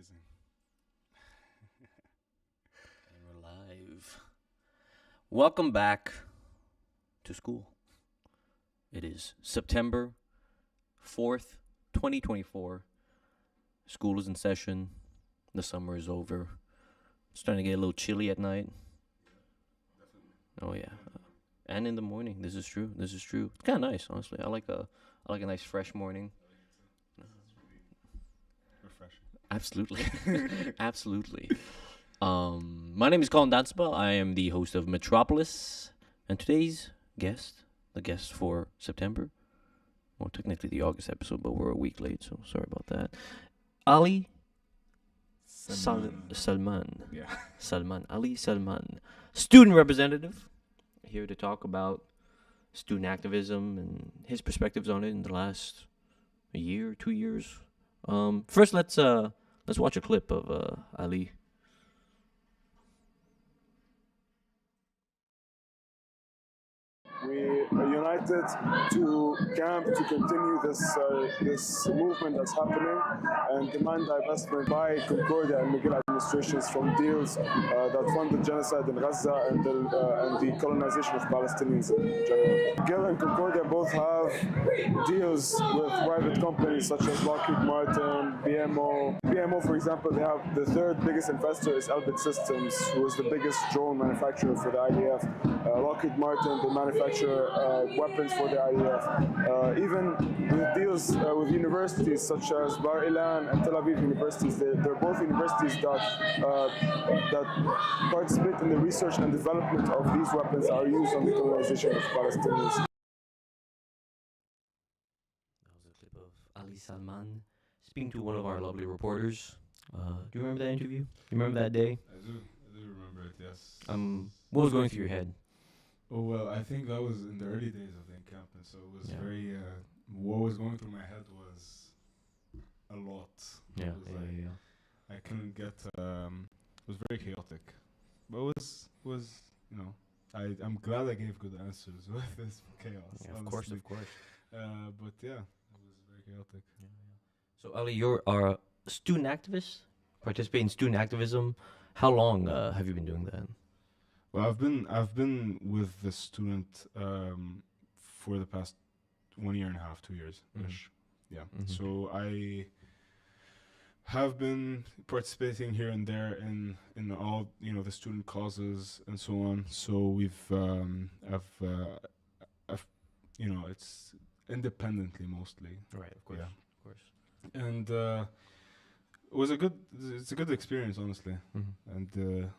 Amazing. And we're live. Welcome back to school. It is September 4th, 2024. School is in session. The summer is over. It's starting to get a little chilly at night. Oh yeah. And in the morning. This is true. It's kind of nice, honestly. I like a nice fresh morning. Refreshing. Absolutely. Absolutely. My name is Kalden Dhatsenpa. I am the host of Metropolis. And today's guest, the guest for September, well, technically the August episode, but we're a week late, so sorry about that. Ali Salman. Yeah. Ali Salman, student representative, here to talk about student activism and his perspectives on it in the last year, 2 years. First, let's watch a clip of Ali. We are united to camp to continue this movement that's happening and demand divestment by Concordia and McGill administrations from deals that fund the genocide in Gaza and the colonization of Palestinians in general. McGill and Concordia both have deals with private companies such as Lockheed Martin, BMO. BMO, for example, they have the third biggest investor is Elbit Systems, who is the biggest drone manufacturer for the IDF. Lockheed Martin, they manufacture weapons for the IDF. Even with deals with universities such as Bar Ilan and Tel Aviv universities, they're both universities that participate in the research and development of these weapons that are used on the colonization of Palestinians. That was a clip of Ali Salman speaking to one of our lovely reporters. Do you remember that interview? You remember that day? I do remember it, yes. What was going through your head? Oh, well, I think that was in the early days of the encampment, so it was very, what was going through my head was a lot. Yeah. I couldn't get, it was very chaotic. But it was, I'm glad I gave good answers with this chaos. Yeah, of course. But yeah, it was very chaotic. Yeah. So Ali, you're a student activist, participate in student activism. How long have you been doing that? Well, I've been with the student for the past 1 year and a half, 2 years ish. Yeah. Mm-hmm. So I have been participating here and there in all the student causes and so on. So we've I've it's independently mostly. Right. Of course. Yeah. Of course. And it's a good experience, honestly. Mm-hmm. And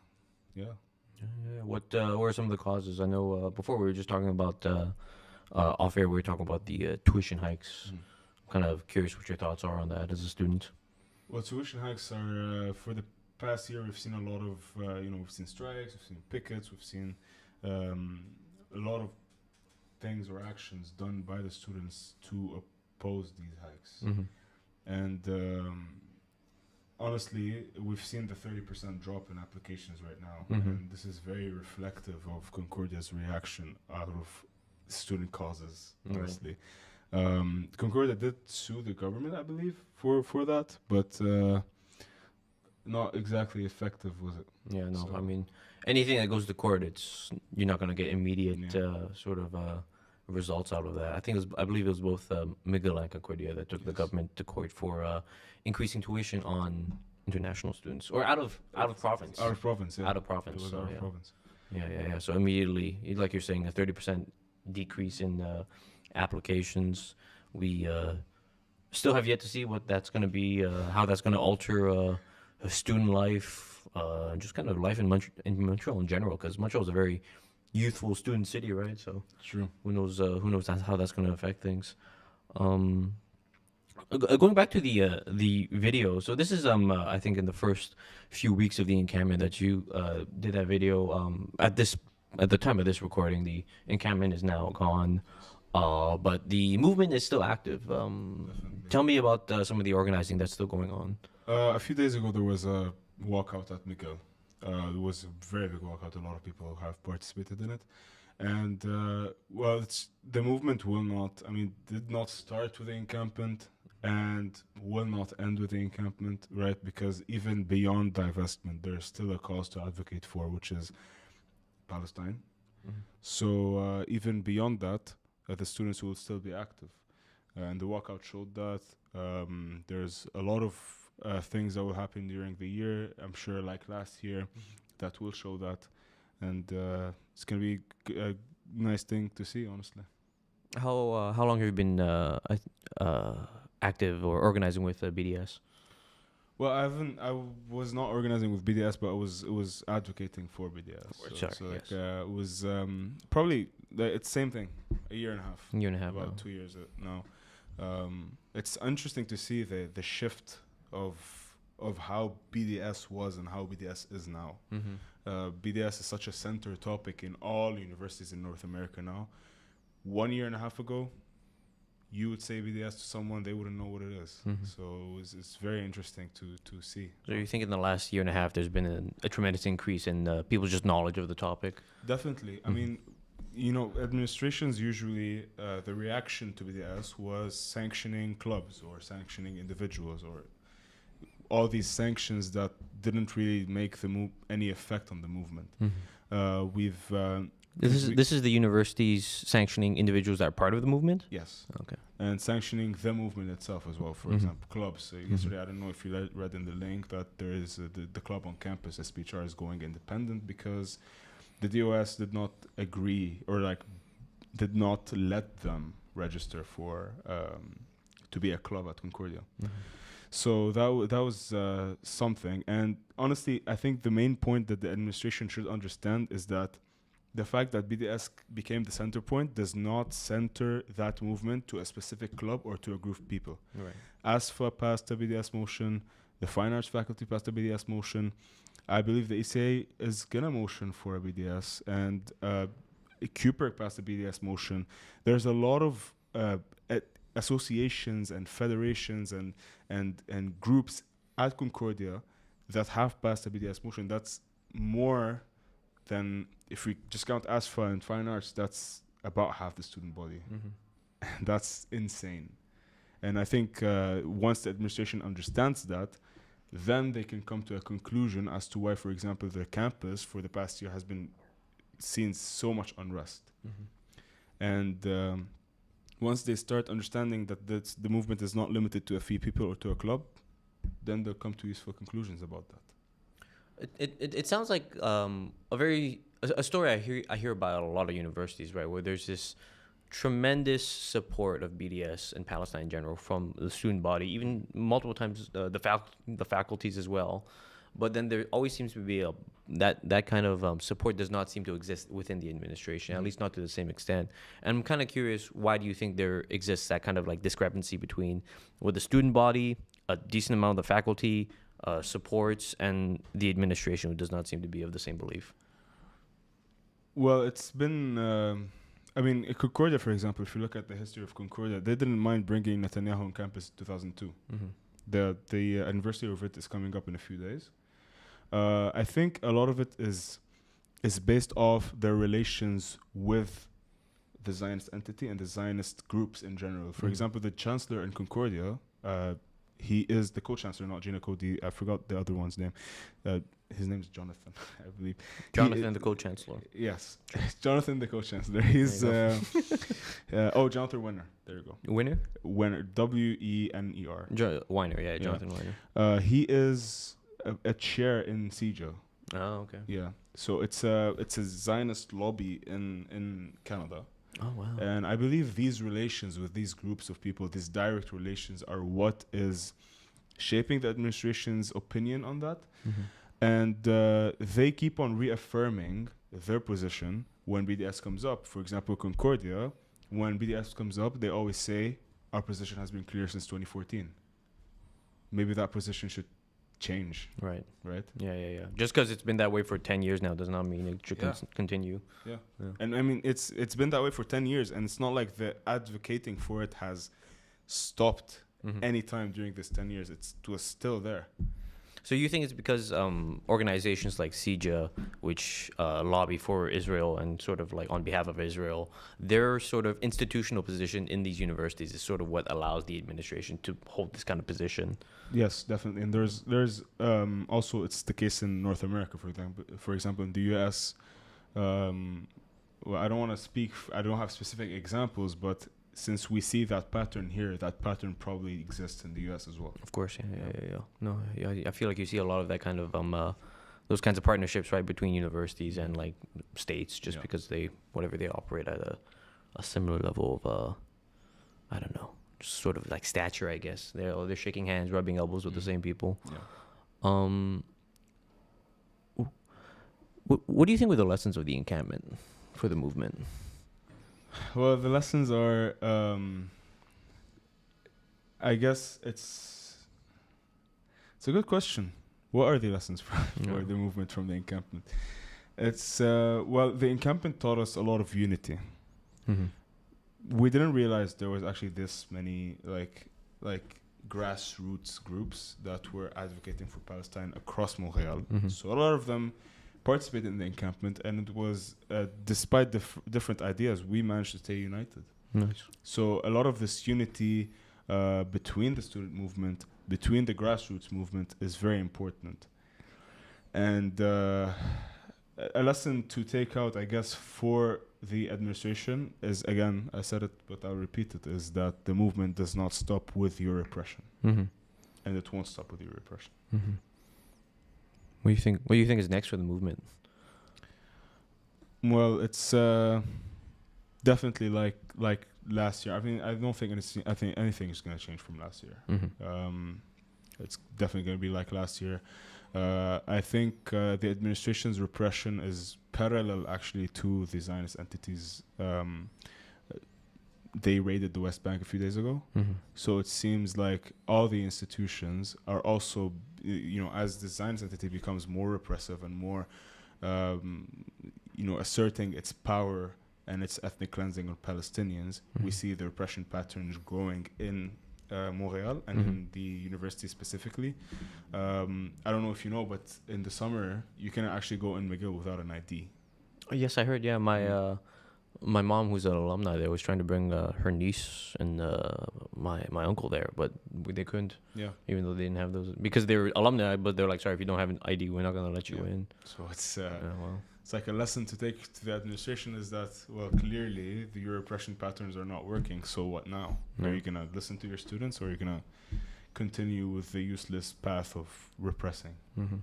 yeah. Yeah. What were some of the causes? I know before we were just talking about off air. We were talking about the tuition hikes. Mm. I'm kind of curious what your thoughts are on that as a student. Well, tuition hikes are for the past year. We've seen a lot of we've seen strikes, we've seen pickets, we've seen a lot of things or actions done by the students to oppose these hikes. Mm-hmm. And honestly, we've seen the 30% drop in applications right now, Mm-hmm. and this is very reflective of Concordia's reaction out of student causes, Right. honestly. Concordia did sue the government, I believe, for that, but not exactly effective, was it? Yeah. No. So- I mean, anything that goes to court, you're not going to get immediate sort of results out of that. I believe it was both McGill and Concordia that took the Yes. government to court for increasing tuition on international students or out of province. Out of province, yeah. Out of province. It was So, out of yeah. province. Yeah. So immediately, like you're saying, a 30% decrease in applications. We still have yet to see what that's going to be, how that's going to alter student life, just kind of life in Montreal in general, because Montreal is a very youthful student city, right? So True. who knows how that's going to affect things. Going back to the video, so this is I think in the first few weeks of the encampment that you did that video. At the time of this recording, the encampment is now gone, but the movement is still active. Tell me about some of the organizing that's still going on. A few days ago, there was a walkout at Miguel. It was a very big walkout. A lot of people have participated in it. And, well, the movement did not start with the encampment. and will not end with the encampment, right? Because even beyond divestment, there's still a cause to advocate for, which is Palestine. So even beyond that, the students will still be active. And the walkout showed that. There's a lot of things that will happen during the year, I'm sure, like last year, that will show that. And it's going to be a nice thing to see, honestly. How long have you been active or organizing with BDS? Well, I was not organizing with BDS, but it was advocating for BDS. It was probably it's same thing, a year and a half. About 2 years now. It's interesting to see the shift of how BDS was and how BDS is now. BDS is such a center topic in all universities in North America now. 1 year and a half ago, you would say BDS to someone, they wouldn't know what it is. So it's very interesting to see. So you think in the last year and a half there's been a tremendous increase in people's just knowledge of the topic? Definitely. I mean, administrations usually, the reaction to BDS was sanctioning clubs or sanctioning individuals or all these sanctions that didn't really make any effect on the movement. This is the universities sanctioning individuals that are part of the movement? Yes. Okay. And sanctioning the movement itself as well. For example, clubs. Yesterday, I don't know if you read in the link that there is the club on campus, SPHR, is going independent because the DOS did not agree or did not let them register for to be a club at Concordia. So that was something. And honestly, I think the main point that the administration should understand is that the fact that BDS became the center point does not center that movement to a specific club or to a group of people. Right. ASFA passed a BDS motion. The Fine Arts faculty passed a BDS motion. I believe the ECA is going to motion for a BDS. And CUPERC passed a BDS motion. There's a lot of associations and federations and groups at Concordia that have passed a BDS motion. That's more than, if we just count ASFA and Fine Arts, that's about half the student body. That's insane. And I think once the administration understands that, then they can come to a conclusion as to why, for example, the campus for the past year has been seeing so much unrest. And once they start understanding that the movement is not limited to a few people or to a club, then they'll come to useful conclusions about that. It sounds like a story I hear about at a lot of universities, right, where there's this tremendous support of BDS and Palestine in general from the student body, even multiple times the faculties as well. But then there always seems to be that kind of support does not seem to exist within the administration, at least not to the same extent. And I'm kind of curious, why do you think there exists that kind of discrepancy between what the student body, a decent amount of the faculty supports, and the administration, who does not seem to be of the same belief? Well, it's been... Concordia, for example, if you look at the history of Concordia, they didn't mind bringing Netanyahu on campus in 2002. The anniversary of it is coming up in a few days. I think a lot of it is based off their relations with the Zionist entity and the Zionist groups in general. For example, the chancellor in Concordia, he is the co-chancellor, not Gina Cody. I forgot the other one's name. His name is Jonathan, I believe. Jonathan, the co-chancellor. Yes, Jonathan, the co-chancellor. He's Jonathan Wenner. There you go. Winner? Wenner, Wener. Weiner, yeah, Jonathan Weiner. He is a chair in CEJA. Oh, okay. Yeah, so it's a Zionist lobby in Canada. Oh, wow. And I believe these relations with these groups of people, these direct relations, are what is shaping the administration's opinion on that. And they keep on reaffirming their position when BDS comes up. For example, Concordia, when BDS comes up, they always say, our position has been clear since 2014. Maybe that position should change. Right? Yeah. Just because it's been that way for 10 years now does not mean it should continue. Yeah. And I mean, it's been that way for 10 years, and it's not like the advocating for it has stopped any time during this 10 years. It was still there. So you think it's because organizations like CIJA, which lobby for Israel and sort of like on behalf of Israel, their sort of institutional position in these universities is sort of what allows the administration to hold this kind of position? Yes, definitely. And there's also, it's the case in North America, for example. For example, in the U.S., well, I don't want to speak. I don't have specific examples, but since we see that pattern here, that pattern probably exists in the U.S. as well. Of course, yeah. No, yeah, I feel like you see a lot of that kind of those kinds of partnerships, right, between universities and like states, just because they operate at a similar level of I don't know, just sort of like stature, I guess. They're shaking hands, rubbing elbows with the same people. Yeah. What do you think were the lessons of the encampment for the movement? Well, the lessons are, I guess it's a good question. What are the lessons for the movement from the encampment? It's, well, the encampment taught us a lot of unity. Mm-hmm. We didn't realize there was actually this many, like grassroots groups that were advocating for Palestine across Montreal. Mm-hmm. So a lot of them participated in the encampment, and it was, despite different ideas, we managed to stay united. Nice. So a lot of this unity between the student movement, between the grassroots movement, is very important. And a lesson to take out, I guess, for the administration is, again, I said it, but I'll repeat it, is that the movement does not stop with your repression. Mm-hmm. And it won't stop with your repression. Mm-hmm. What do you think is next for the movement? Well, it's definitely like last year. I mean, I don't think anything is going to change from last year. Mm-hmm. It's definitely going to be like last year. I think the administration's repression is parallel, actually, to the Zionist entities. They raided the West Bank a few days ago. Mm-hmm. So it seems like all the institutions are also, as the Zionist entity becomes more repressive and more, asserting its power and its ethnic cleansing of Palestinians, we see the repression patterns growing in Montreal and in the university specifically. I don't know if you know, but in the summer, you can actually go in McGill without an ID. Yes, I heard. Yeah, my mom, who's an alumni there, was trying to bring her niece and my uncle there, but they couldn't. Yeah. Even though they didn't have those, because they were alumni, but they're like, sorry, if you don't have an ID, we're not gonna let you in. So it's it's like a lesson to take to the administration is that, well, clearly your repression patterns are not working. So what now? Are you gonna listen to your students, or are you gonna continue with the useless path of repressing? Mm-hmm.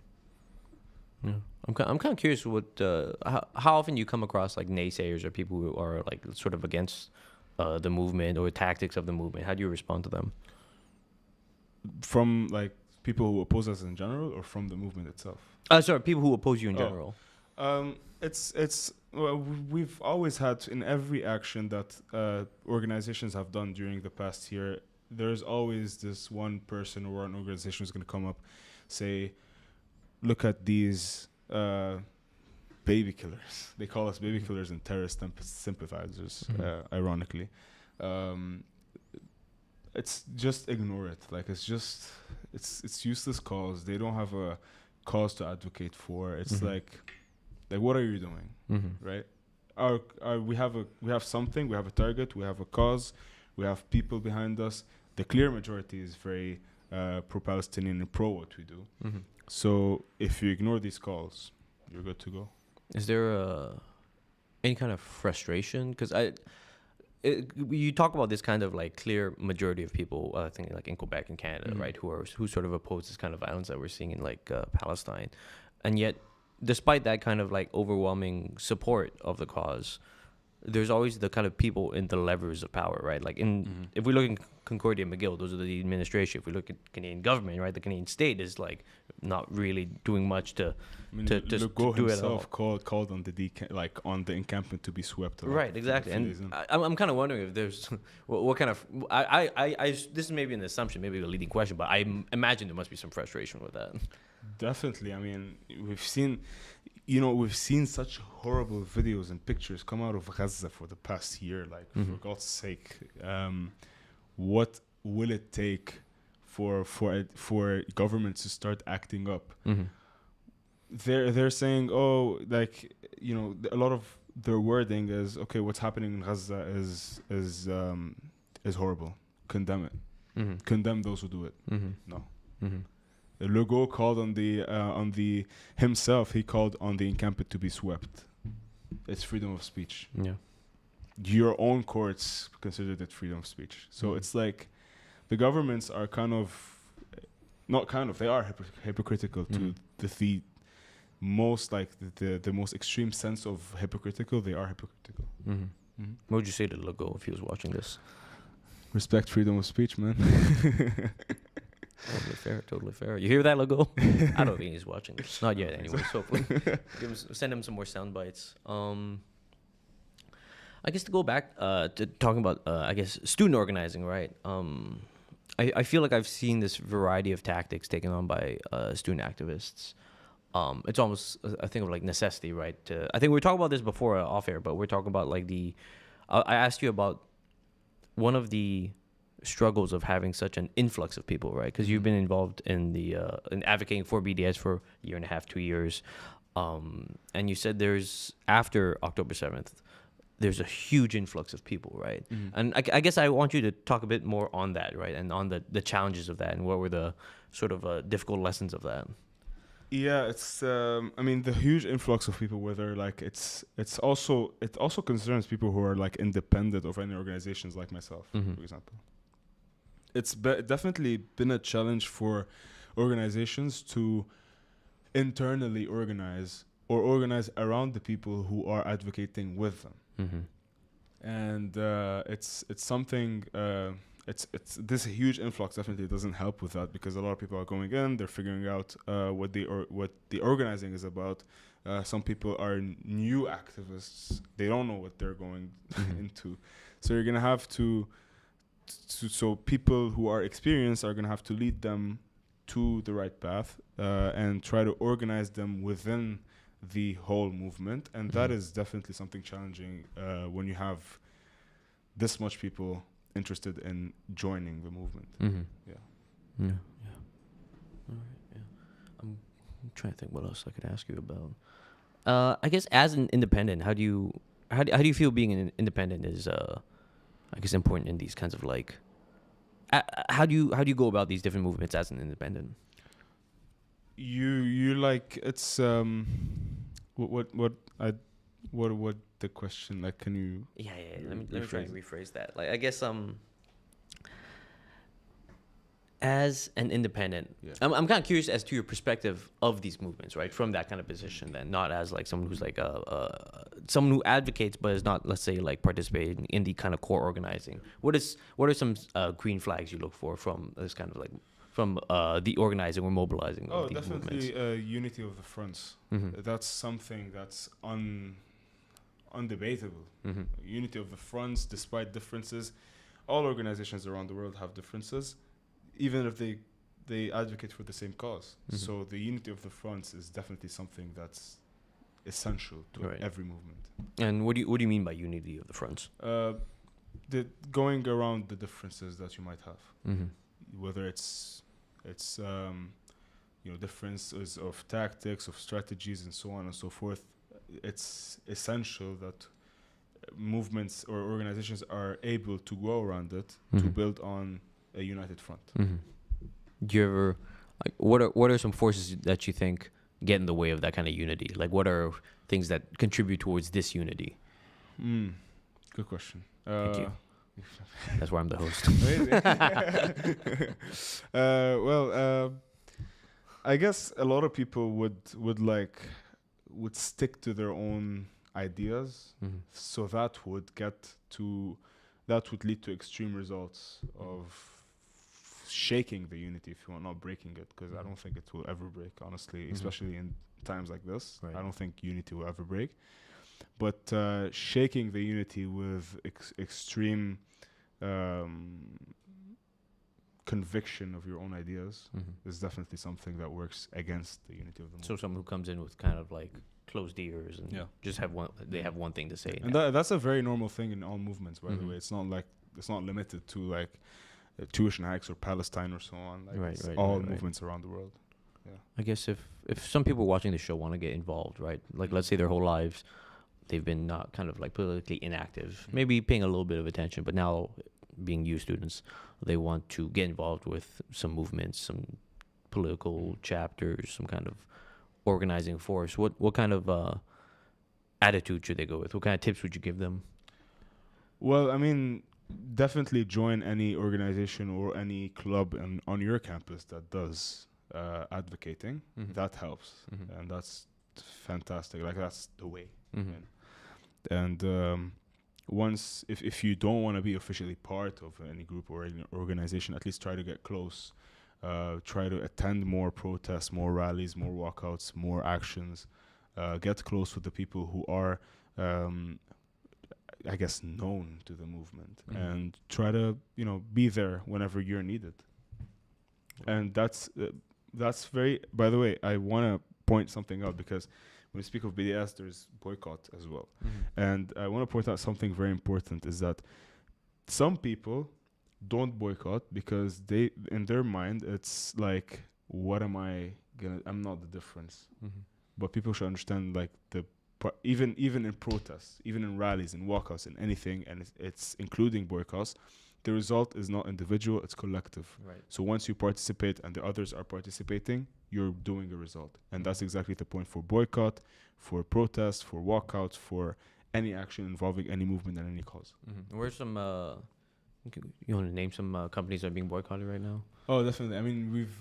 Yeah, I'm kind of curious what how often you come across like naysayers or people who are like sort of against the movement or tactics of the movement. How do you respond to them? From like people who oppose us in general, or from the movement itself? Sorry, people who oppose you in general. Well, we've always had, in every action that organizations have done during the past year, there's always this one person or an organization who's going to come up, say, look at these baby killers. They call us baby killers and terrorist sympathizers, ironically. It's just ignore it. Like, it's useless cause. They don't have a cause to advocate for. It's like what are you doing, right? We have something. We have a target. We have a cause. We have people behind us. The clear majority is very pro-Palestinian and pro what we do. So if you ignore these calls, you're good to go. Is there any kind of frustration? Because you talk about this kind of like clear majority of people, I think like in Quebec and Canada, right, who sort of oppose this kind of violence that we're seeing in like Palestine, and yet, despite that kind of like overwhelming support of the cause, there's always the kind of people in the levers of power, right? Like if we look in Concordia and McGill, those are the administration. If we look at Canadian government, right, the Canadian state is like not really doing much to Legault do himself it all. called on on the encampment to be swept. Right, exactly. And I'm kind of wondering if there's what kind of this is maybe an assumption, maybe a leading question, but I imagine there must be some frustration with that. Definitely. I mean, we've seen such horrible videos and pictures come out of Gaza for the past year. Like, for God's sake, what will it take for governments to start acting up. Mm-hmm. They're saying, oh, like, you know, a lot of their wording is, okay, what's happening in Gaza is horrible. Condemn it. Mm-hmm. Condemn those who do it. Mm-hmm. No. Mm-hmm. Legault called on the himself. He called on the encampment to be swept. It's freedom of speech. Yeah. Your own courts considered it freedom of speech. So it's like the governments are they are hypocritical to the most, like the most extreme sense of hypocritical. They are hypocritical. Mm-hmm. Mm-hmm. What would you say to Legault if he was watching this? Respect freedom of speech, man. Totally fair. You hear that, Legault? I don't think he's watching this. Not yet, anyway. So hopefully, send him some more sound bites. I guess to go back to talking about, I guess, student organizing, right? I feel like I've seen this variety of tactics taken on by student activists. It's almost a thing of like necessity, right? I think we were talking about this before off air, but we're talking about like I asked you about one of the struggles of having such an influx of people, right? Because you've been involved in in advocating for BDS for a year and a half, 2 years, and you said there's after October 7th, there's a huge influx of people, right? Mm-hmm. And I guess I want you to talk a bit more on that, right? And on the challenges of that, and what were the sort of difficult lessons of that? Yeah, it's I mean, the huge influx of people, whether like it also concerns people who are like independent of any organizations like myself, for example. It's definitely been a challenge for organizations to internally organize or organize around the people who are advocating with them. Mm-hmm. And it's something. It's this huge influx definitely doesn't help with that, because a lot of people are going in, they're figuring out what the organizing is about. Some people are new activists; they don't know what they're going into. So you're gonna have to so people who are experienced are gonna have to lead them to the right path and try to organize them within the whole movement, and that is definitely something challenging when you have this much people interested in joining the movement. Mm-hmm. Yeah. All right. Yeah. I'm trying to think what else I could ask you about. I guess as an independent, how do you feel being an independent is I guess important in these kinds of like how do you go about these different movements as an independent? You like it's what the question, like, can you let me try and rephrase that. Like, I guess as an independent, I'm kind of curious as to your perspective of these movements, right? From that kind of position, then, not as like someone who's like someone who advocates but is not, let's say, like participating in the kind of core organizing. What are some green flags you look for from this kind of like from the organizing or mobilizing of these definitely movements? Unity of the fronts. Mm-hmm. That's something that's undebatable. Mm-hmm. Unity of the fronts, despite differences. All organizations around the world have differences, even if they advocate for the same cause. Mm-hmm. So the unity of the fronts is definitely something that's essential to every movement. And what do you mean by unity of the fronts? The going around the differences that you might have, whether it's differences of tactics, of strategies, and so on and so forth. It's essential that movements or organizations are able to go around it to build on a united front. Mm-hmm. Do you ever what are some forces that you think get in the way of that kind of unity? Like, what are things that contribute towards this unity? Good question. Thank you. That's why I'm the host. I guess a lot of people would stick to their own ideas, so that would lead to extreme results of shaking the unity, if you want, not breaking it, because I don't think it will ever break, honestly, especially in times like this. Right. I don't think unity will ever break, but shaking the unity with extreme conviction of your own ideas is definitely something that works against the unity of the movement. So someone who comes in with kind of like closed ears and just have one thing to say. And that's a very normal thing in all movements, by the way. It's not limited to like tuition hikes or Palestine or so on. Like Right, it's right, all right. movements around the world. Yeah. I guess if some people watching the show want to get involved, right? Like let's say their whole lives they've been kind of like politically inactive, maybe paying a little bit of attention, but now being U students, they want to get involved with some movements, some political chapters, some kind of organizing force. What kind of attitude should they go with? What kind of tips would you give them? Well, I mean, definitely join any organization or any club on your campus that does advocating. Mhm. That helps, Mhm. and that's fantastic. Like that's the way. Mhm. And once, if you don't want to be officially part of any group or any organization, at least try to get close. Try to attend more protests, more rallies, more walkouts, more actions. Get close with the people who are, I guess, known to the movement, and try to be there whenever you're needed. And that's very. By the way, I want to point something out because when we speak of BDS, there's boycott as well. And I want to point out something very important is that some people don't boycott because they, in their mind, it's like, what am I gonna? I'm not the difference. But people should understand, like even in protests, even in rallies, in walkouts, in anything, and it's including boycotts. The result is not individual; it's collective. Right. So once you participate and the others are participating, you're doing a result. And that's exactly the point for boycott, for protest, for walkouts, for any action involving any movement and any cause. Where's some, you want to name some companies that are being boycotted right now? Oh, definitely. I mean, we've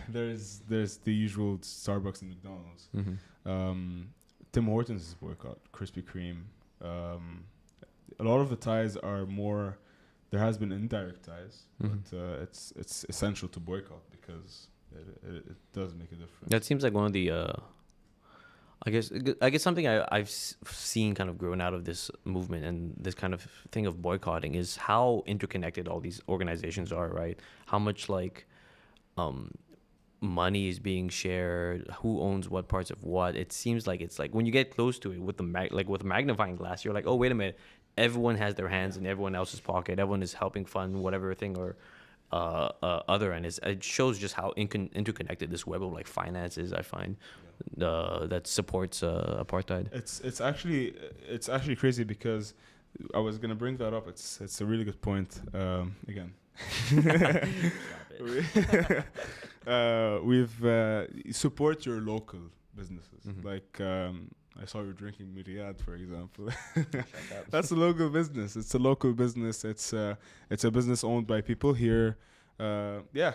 there's the usual Starbucks and McDonald's. Tim Hortons is boycott, Krispy Kreme. A lot of the ties are more. There has been indirect ties, but it's essential to boycott because it does make a difference. That seems like one of the, I guess something I've seen kind of growing out of this movement and this kind of thing of boycotting is how interconnected all these organizations are, right? How much like money is being shared, who owns what parts of what. It seems like it's like when you get close to it with with a magnifying glass, you're like, oh, wait a minute. Everyone has their hands in everyone else's pocket. Everyone is helping fund whatever thing or other, and it shows just how interconnected this web of like finance is. I find that supports apartheid. It's actually crazy because I was gonna bring that up. It's a really good point. Again, we've support your local businesses. Like I saw you drinking Miriad, for example. That's a local business. It's a local business. It's a business owned by people here. Yeah,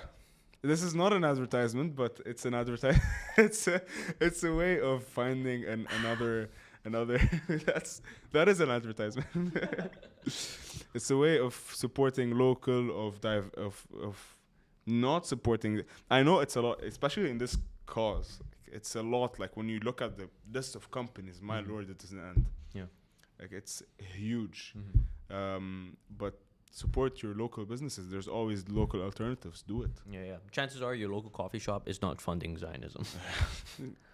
this is not an advertisement, but it's an it's a way of finding another. that is an advertisement. It's a way of supporting local, of not supporting. I know it's a lot, especially in this cause. It's a lot. Like when you look at the list of companies, my lord, it doesn't end. Yeah, like it's huge. But support your local businesses. There's always local alternatives. Do it. Yeah. Chances are your local coffee shop is not funding Zionism.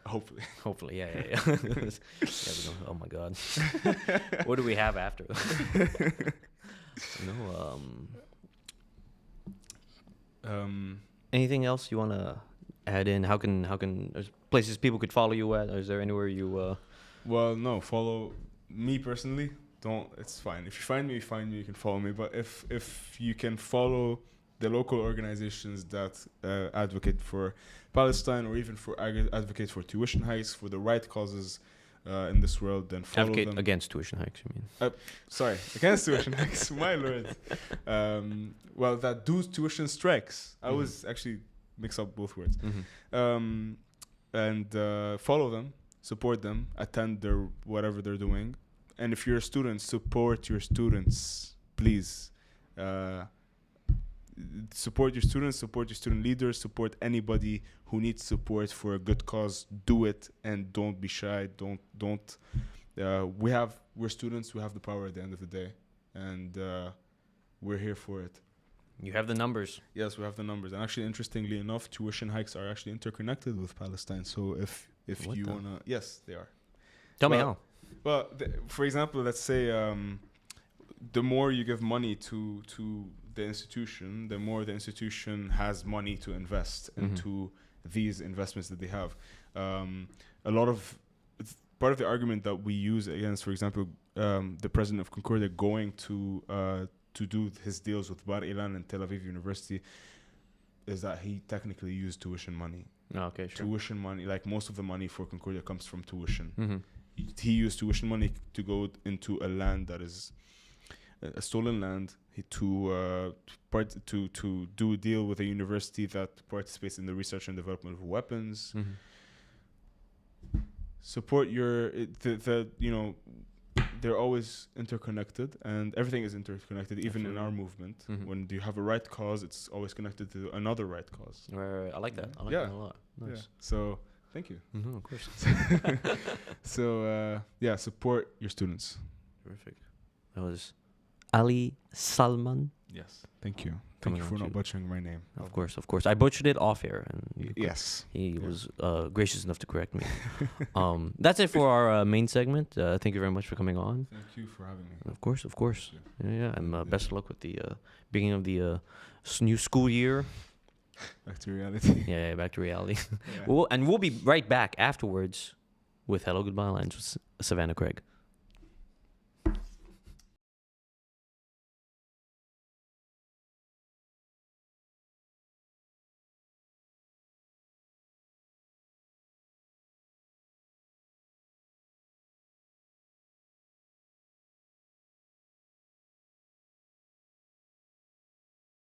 Hopefully. Yeah. Oh my God. What do we have after? Anything else you want to add in? How can there's places people could follow you at? Or is there anywhere you Well, no, follow me personally. Don't. It's fine. If you find me, you can follow me. But if you can follow the local organizations that advocate for Palestine or even advocate for tuition hikes, for the right causes in this world, then follow advocate them. against tuition hikes, you mean? Sorry, against tuition hikes. My lord. Well, that do tuition strikes. I was actually mix up both words. And follow them, support them, attend their whatever they're doing. And if you're a student, support your students, please. Support your students, support your student leaders, support anybody who needs support for a good cause. Do it and don't be shy. Don't. We're students. We have the power at the end of the day, and we're here for it. You have the numbers. Yes, we have the numbers. And actually, interestingly enough, tuition hikes are actually interconnected with Palestine. So if What you the? wanna, yes, they are. Tell me how. Well, for example, let's say the more you give money to the institution, the more the institution has money to invest into these investments that they have. Part of the argument that we use against, for example, the president of Concordia going to do his deals with Bar Ilan and Tel Aviv University is that he technically used tuition money. Okay, sure. Tuition money, like most of the money for Concordia comes from tuition. Mm-hmm. He used tuition money to go into a land that is a stolen land, to do a deal with a university that participates in the research and development of weapons. Support they're always interconnected, and everything is interconnected, even in our movement. When you have a right cause, it's always connected to another right cause. Right. I like that. I like that a lot. Nice. Yeah. So thank you. Of course. So support your students. Terrific. That was Ali Salman. Yes. Thank you. Thank you for not butchering my name. Of course. I butchered it off air, and yes, he was gracious enough to correct me. That's it for our main segment. Thank you very much for coming on. Thank you for having me. Of course. Yeah. And best of luck with the beginning of the new school year. Back to reality. Yeah, back to reality. We'll be right back afterwards with Hello Goodbye Lines with Savannah Craig.